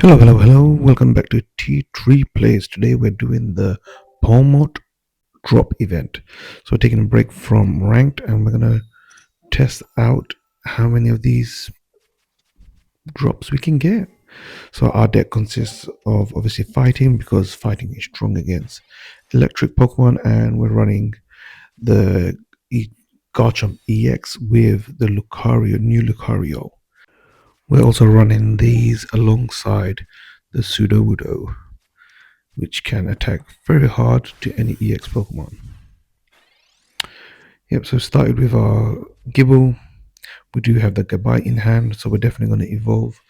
Hello. Welcome back to T3 Plays. Today we're doing the Pawmot drop event. So we're taking a break from ranked and we're going to test out how many of these drops we can get. So our deck consists of obviously fighting because fighting is strong against electric Pokemon, and we're running the Garchomp EX with the new Lucario. We're also running these alongside the Sudowoodo, which can attack very hard to any EX Pokemon. Yep, so started with our Gibble. We do have the Gabite in hand, so we're definitely going to evolve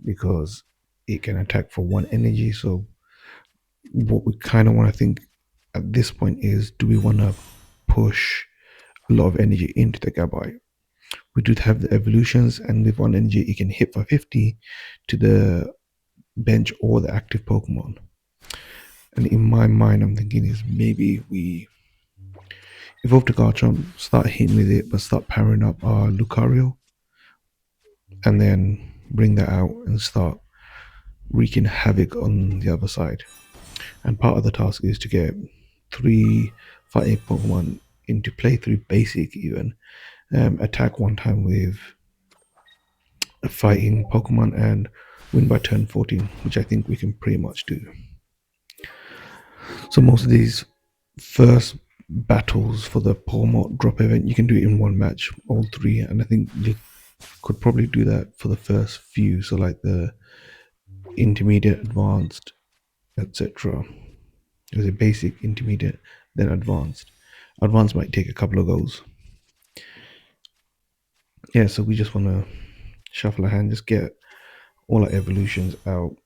because it can attack for one energy. So what we kind of want to think at this point is, do we want to push a lot of energy into the Gabite? We do have the evolutions, and with one energy it can hit for 50 to the bench or the active Pokemon. And in my mind, I'm thinking is maybe we evolve the Garchomp, start hitting with it, but start powering up our Lucario, and then bring that out and start wreaking havoc on the other side. And part of the task is to get 3 fighting Pokemon into play, 3 basic even, attack one time with a fighting Pokemon and win by turn 14, which I think we can pretty much do. So most of these first battles for the Pawmot drop event, you can do it in one match, all 3, and I think you could probably do that for the first few, so like the intermediate, advanced, etc. There's a basic, intermediate, then advanced. Advanced might take a couple of goes. Yeah, so we just want to shuffle a hand, just get all our evolutions out.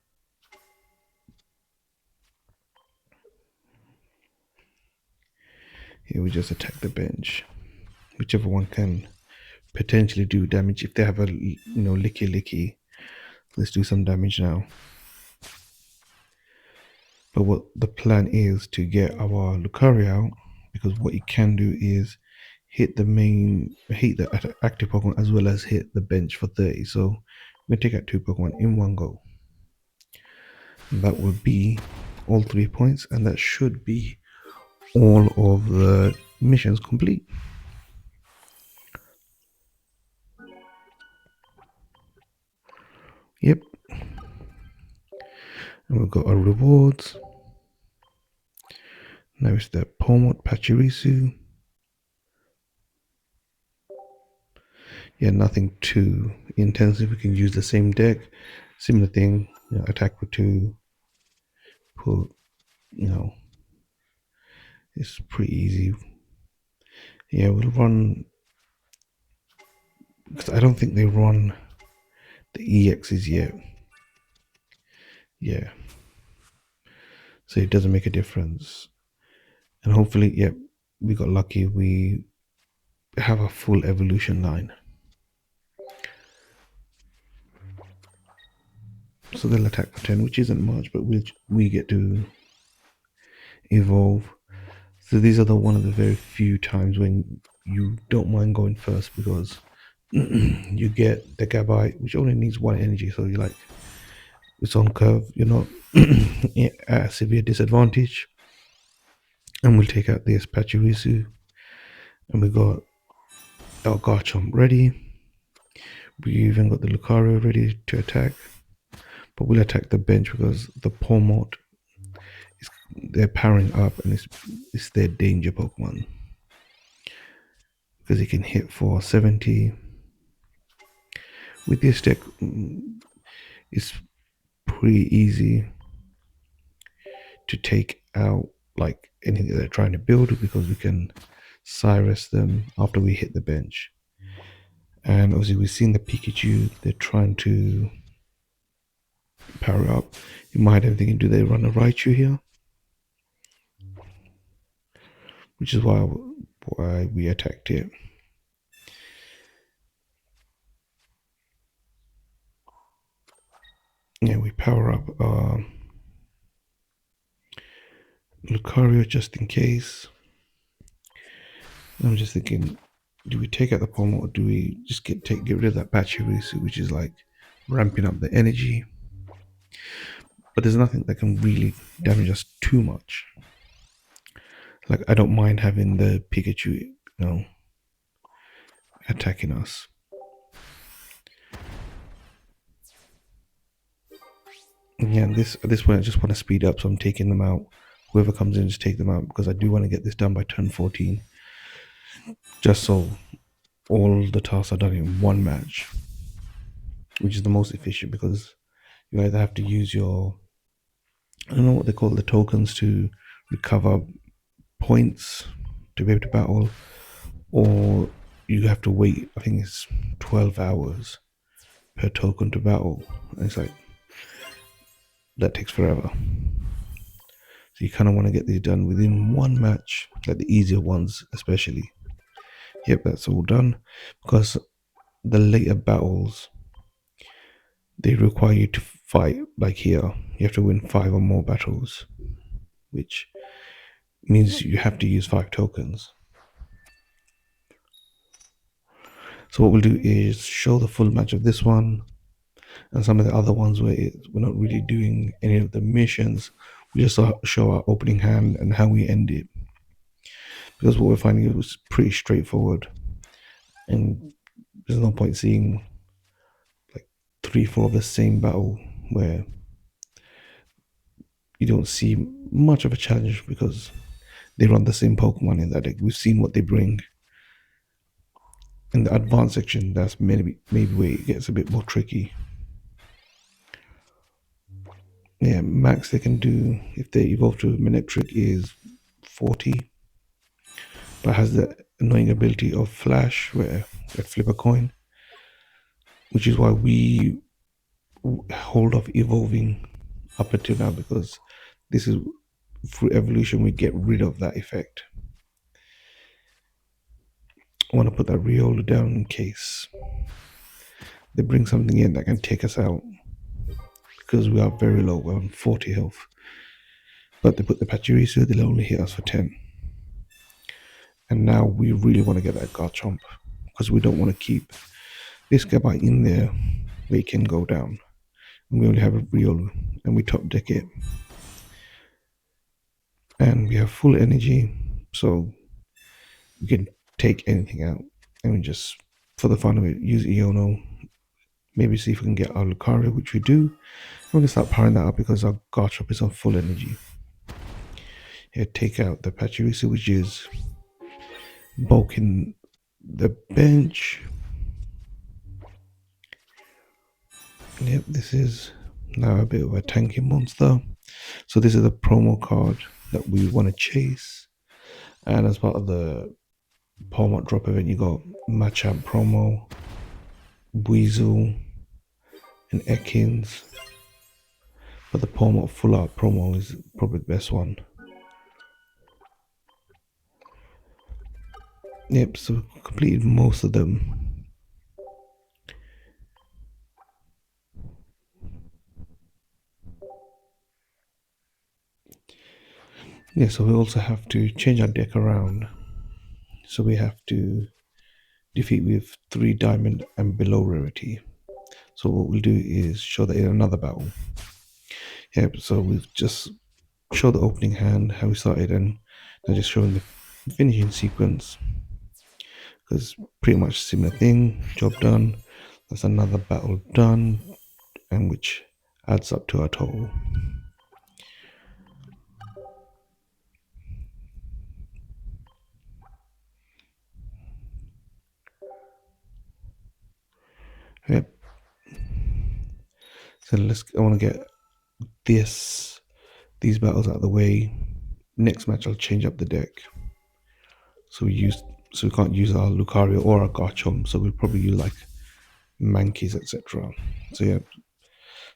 Here we just attack the bench, whichever one can potentially do damage. If they have a licky, let's do some damage now. But what the plan is to get our Lucario out, because what it can do is hit the active Pokemon as well as hit the bench for 30. So we're gonna take out 2 Pokemon in one go. And that would be all 3 points, and that should be all of the missions complete. Yep. And we've got our rewards. Now it's the Pawmot Pachirisu. Yeah, nothing too intensive. We can use the same deck, similar thing. Attack for 2. Put, it's pretty easy. Yeah, we'll run, because I don't think they run the EXs yet. Yeah, so it doesn't make a difference. And hopefully, we got lucky. We have a full evolution line. So they'll attack for 10, which isn't much, but we get to evolve. So these are one of the very few times when you don't mind going first, because you get the Gabite, which only needs 1 energy. So you're like, it's on curve. You're not at a severe disadvantage. And we'll take out this Pachirisu. And we got our Garchomp ready. We even got the Lucario ready to attack. But we'll attack the bench because the Pawmot, they're powering up, and it's their danger Pokemon. Because it can hit for 70. With this deck, it's pretty easy to take out like anything that they're trying to build, because we can Cyrus them after we hit the bench. And obviously we've seen the Pikachu, they're trying to power up. You might have thinking, do they run a Raichu here? Which is why we attacked it. Yeah, we power up Lucario just in case. I'm just thinking, do we take out the Pawmot, or do we just get rid of that Pachirisu, which is like ramping up the energy? but there's nothing that can really damage us too much. Like, I don't mind having the Pikachu, attacking us. And yeah, at this point, I just want to speed up, so I'm taking them out. Whoever comes in, just take them out, because I do want to get this done by turn 14, just so all the tasks are done in one match, which is the most efficient, because you either have to use your, I don't know what they call the tokens to recover points to be able to battle, or you have to wait, I think it's 12 hours per token to battle. And it's like, that takes forever. So you kind of want to get these done within one match, like the easier ones especially. Yep, that's all done, because the later battles, they require you to fight, like here, you have to win 5 or more battles, which means you have to use 5 tokens. So what we'll do is show the full match of this one and some of the other ones where we're not really doing any of the missions. We just show our opening hand and how we end it, because what we're finding is pretty straightforward, and there's no point seeing like 3-4 of the same battle where you don't see much of a challenge, because they run the same Pokemon in that deck. We've seen what they bring. In the advanced section, that's maybe where it gets a bit more tricky. Yeah, max they can do if they evolve to Manectric is 40, but has the annoying ability of Flash, where they flip a coin, which is why we hold off evolving up until now, because this is through evolution we get rid of that effect. I want to put that Riolu down in case they bring something in that can take us out, because we are very low. We're on 40 health. But they put the Pachirisu, they'll only hit us for 10. And now we really want to get that Garchomp, because we don't want to keep this guy in there where it can go down. And we only have a Riolu, and we top deck it. And we have full energy, so we can take anything out. And we just, for the fun of it, use Iono. Maybe see if we can get our Lucario, which we do. We're going to start powering that up because our Garchomp is on full energy. Here, take out the Pachirisu, which is bulking the bench. Yep, this is now a bit of a tanky monster. So this is a promo card that we want to chase. And as part of the Pawmot drop event, you got Machamp promo, Weasel, and Ekins. But the Pawmot full art promo is probably the best one. Yep, so completed most of them. Yeah, so we also have to change our deck around. So we have to defeat with 3 diamond and below rarity. So what we'll do is show that in another battle. Yep, so we've just showed the opening hand, how we started, and now just showing the finishing sequence. Because pretty much similar thing, job done. That's another battle done, and which adds up to our total. Yep. So I want to get these battles out of the way. Next match I'll change up the deck. So we can't use our Lucario or our Garchomp, so we'll probably use like Mankeys, etc. So yeah,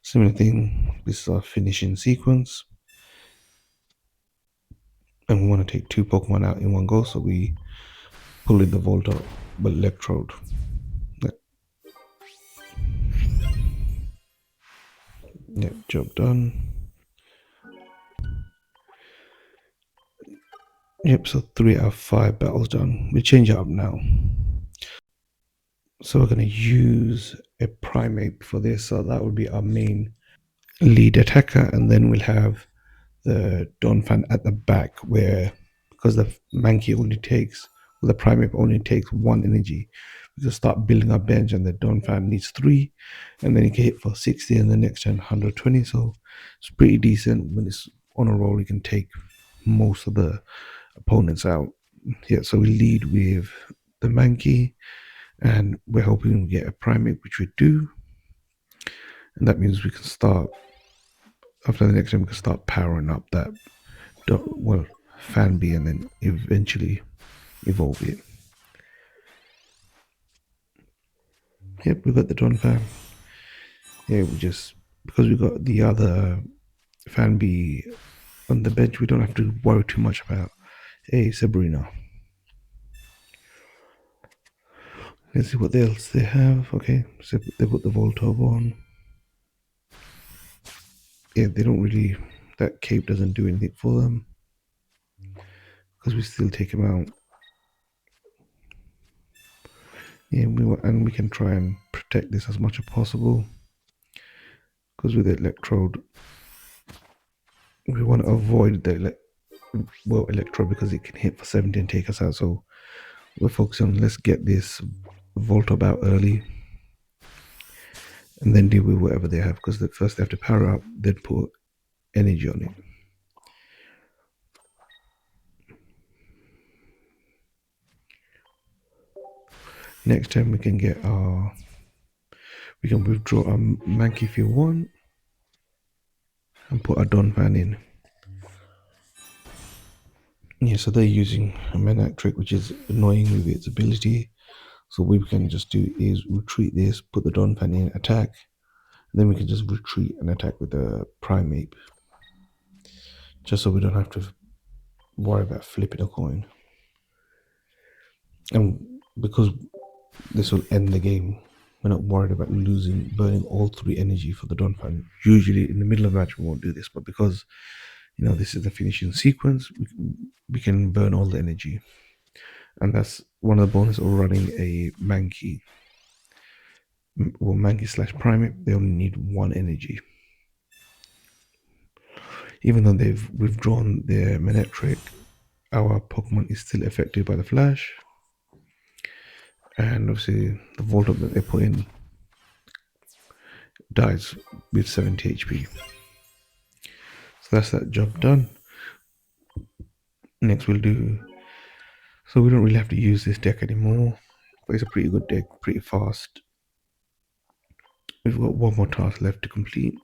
similar thing. This is our finishing sequence. And we want to take 2 Pokemon out in one go, so we pull in the Volta Electrode. Yep, job done. Yep, so 3 out of 5 battles done. We change it up now. So we're going to use a Primate for this, so that would be our main lead attacker, and then we'll have the Donphan at the back, where because the Mankey only takes, well, the Primate only takes one energy, we can start building our bench, and the Donphan needs three, and then you can hit for 60, and the next turn 120. So it's pretty decent. When it's on a roll, you can take most of the opponents out. Yeah, so we lead with the Mankey, and we're hoping we get a Primate, which we do, and that means we can start after the next turn. We can start powering up that well fan B, and then eventually evolve it. Yep, we got the Don fan. Yeah, we just, because we got the other fan B on the bench, we don't have to worry too much about. Hey, Sabrina. Let's see what else they have. Okay, so they put the Voltorb on. Yeah, they don't really, that cape doesn't do anything for them because we still take him out. Yeah, we can try and protect this as much as possible, because with the Electrode, we want to avoid the Electrode because it can hit for 70 and take us out. So we're focusing on, let's get this Voltorb out early and then deal with whatever they have, because first they have to power up, then put energy on it. Next time we can withdraw our Mankey if you want and put a Donphan in. Yeah, so they're using a Manectric, which is annoying with its ability. So what we can just do is retreat this, put the Donphan in, attack, and then we can just retreat and attack with the Primeape, just so we don't have to worry about flipping a coin. And because this will end the game, we're not worried about burning all three energy for the Donphan. Usually in the middle of the match we won't do this, but because this is the finishing sequence, we can burn all the energy. And that's one of the bonuses of running a Mankey. Well, Mankey slash Primate, they only need one energy. Even though they've withdrawn their Manectric, our Pokemon is still affected by the Flash. And obviously the Voltorb that they put in dies with 70 HP. So that's that job done. Next we'll do, so we don't really have to use this deck anymore, but it's a pretty good deck, pretty fast. We've got one more task left to complete.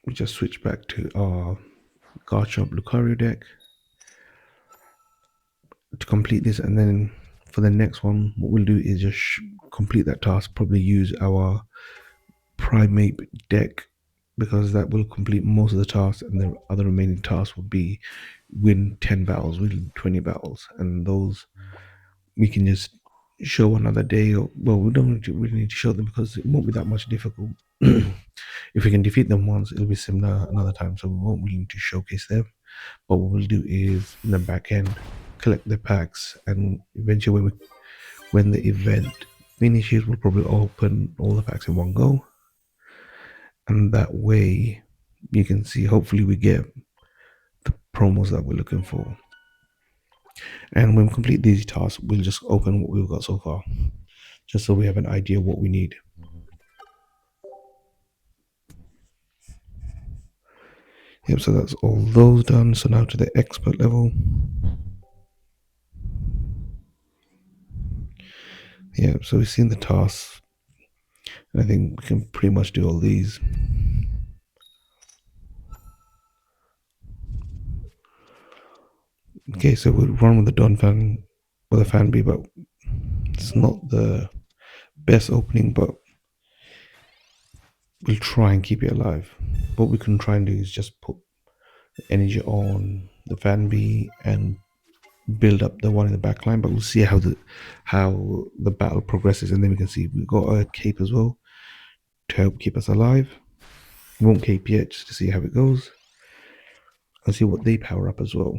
We just switch back to our Garchomp Lucario deck to complete this, and then for the next one what we'll do is just complete that task, probably use our Primate deck, because that will complete most of the tasks, and the other remaining tasks will be win 10 battles, win 20 battles, and those we can just show another day. Or, well, we don't really need to show them because it won't be that much difficult. If we can defeat them once, it'll be similar another time, so we won't really need to showcase them. But what we'll do is in the back end collect the packs, and eventually when the event finishes, we'll probably open all the packs in one go, and that way you can see, hopefully we get the promos that we're looking for. And when we complete these tasks, we'll just open what we've got so far, just so we have an idea of what we need. Yep, so that's all those done. So now to the expert level. Yeah, so we've seen the tasks, and I think we can pretty much do all these. Okay, so we'll run with the Donphan with a fan B, but it's not the best opening, but we'll try and keep it alive. What we can try and do is just put energy on the fan B and build up the one in the back line, but we'll see how the battle progresses, and then we can see we've got a cape as well to help keep us alive. We won't cape yet, just to see how it goes and see what they power up as well.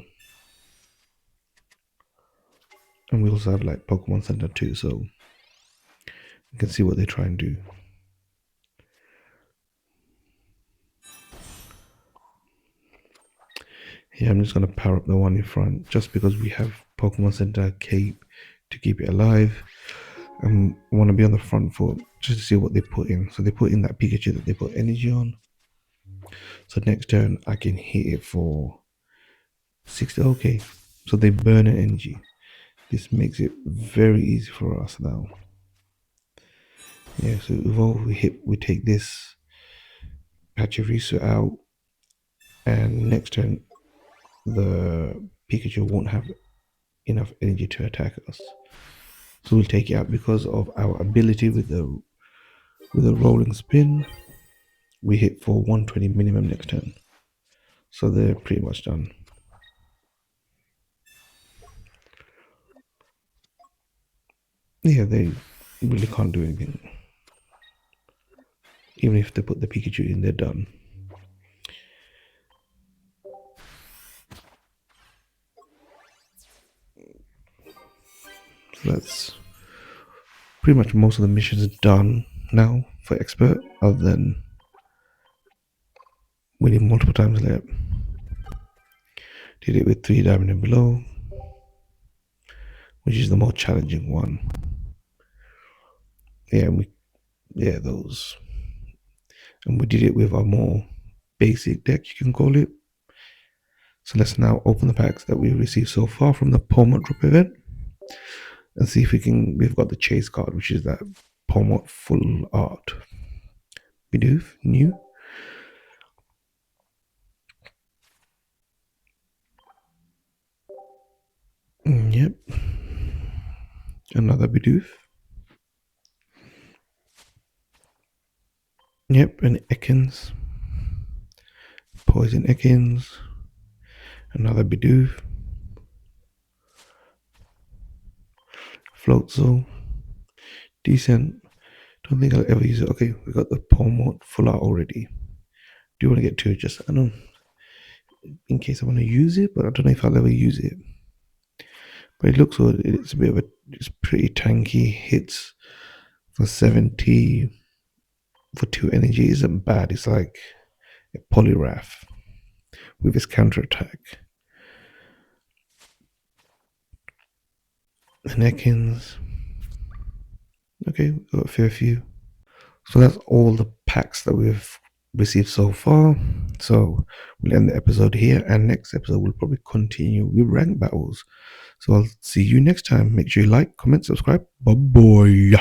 And we also have like Pokemon Center too, so you can see what they try and do. Yeah, I'm just gonna power up the one in front just because we have Pokemon Center Cape to keep it alive. I want to be on the front foot just to see what they put in. So they put in that Pikachu that they put energy on. So next turn I can hit it for 60. Okay, so they burn an energy. This makes it very easy for us now. Yeah, so evolve, we take this Pachirisu out, and next turn the Pikachu won't have enough energy to attack us. So we'll take it out because of our ability with the rolling spin. We hit for 120 minimum next turn. So they're pretty much done. Yeah, they really can't do anything. Even if they put the Pikachu in, they're done. So that's pretty much most of the missions done now for expert, other than winning multiple times left. Did it with 3 diamond and below, which is the more challenging one. Yeah, those. And we did it with a more basic deck, you can call it. So let's now open the packs that we've received so far from the Pawmot drop event and see if we've got the chase card, which is that Pawmot full art. We do, new. Yep. Another Bidoof. Yep, and Ekans. Poison Ekans. Another Bidoof. Floatzel. Decent. Don't think I'll ever use it. Okay, we got the Pawmot full art already. Do you want to get two? Just, I don't know, in case I want to use it, but I don't know if I'll ever use it. But it looks good. It's a bit of it's pretty tanky. Hits for 70 for 2 energy isn't bad. It's like a Poliwrath with his counter attack. And Ekans. Okay, we've got a fair few. So that's all the packs that we've received so far. So we'll end the episode here, and next episode we'll probably continue with rank battles. So I'll see you next time. Make sure you like, comment, subscribe. Bye bye.